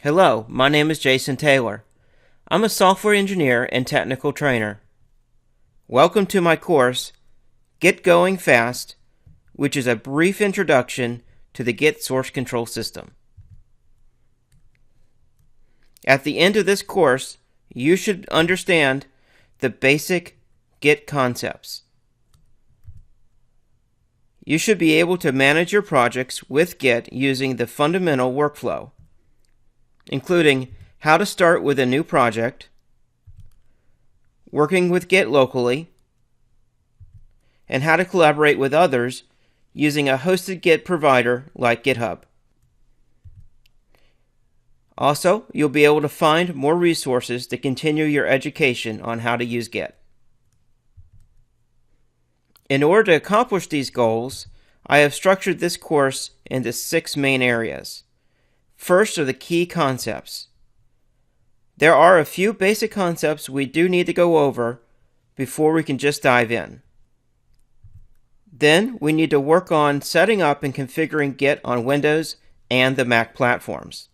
Hello, my name is Jason Taylor. I'm a software engineer and technical trainer. Welcome to my course, Get Going Fast, which is a brief introduction to the Git source control system. At the end of this course, you should understand the basic Git concepts. You should be able to manage your projects with Git using the fundamental workflow, including how to start with a new project, working with Git locally, and how to collaborate with others using a hosted Git provider like GitHub. Also, you'll be able to find more resources to continue your education on how to use Git. In order to accomplish these goals, I have structured this course into 6 main areas. First are the key concepts. There are a few basic concepts we do need to go over before we can just dive in. Then we need to work on setting up and configuring Git on Windows and the Mac platforms.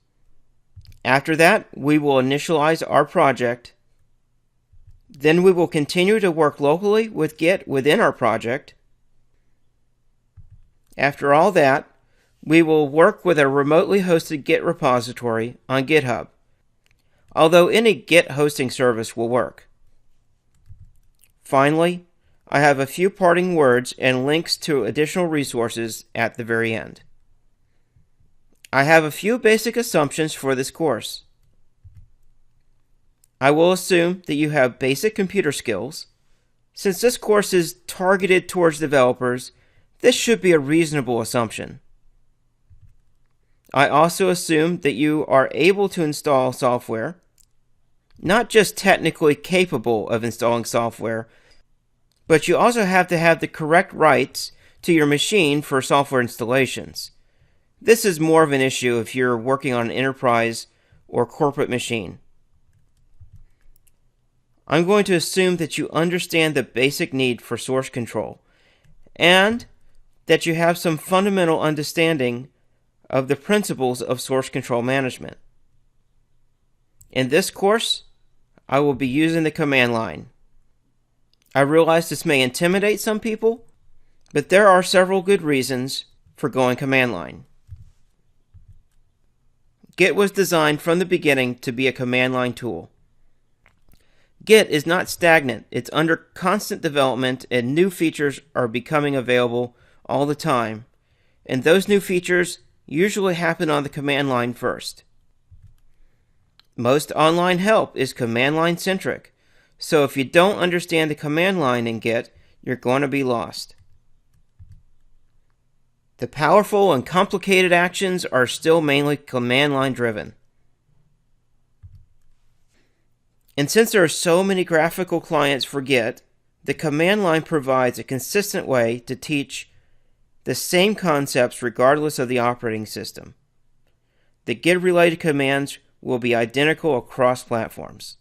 After that, we will initialize our project. Then we will continue to work locally with Git within our project. After all that, we will work with a remotely hosted Git repository on GitHub, although any Git hosting service will work. Finally, I have a few parting words and links to additional resources at the very end. I have a few basic assumptions for this course. I will assume that you have basic computer skills. Since this course is targeted towards developers, this should be a reasonable assumption. I also assume that you are able to install software, not just technically capable of installing software, but you also have to have the correct rights to your machine for software installations. This is more of an issue if you're working on an enterprise or corporate machine. I'm going to assume that you understand the basic need for source control and that you have some fundamental understanding of the principles of source control management. In this course, I will be using the command line. I realize this may intimidate some people, but there are several good reasons for going command line. Git was designed from the beginning to be a command line tool. Git is not stagnant. It's under constant development and new features are becoming available all the time. And those new features usually happen on the command line first. Most online help is command line centric. So if you don't understand the command line in Git, you're going to be lost. The powerful and complicated actions are still mainly command line driven. And since there are so many graphical clients for Git, the command line provides a consistent way to teach the same concepts regardless of the operating system. The Git-related commands will be identical across platforms.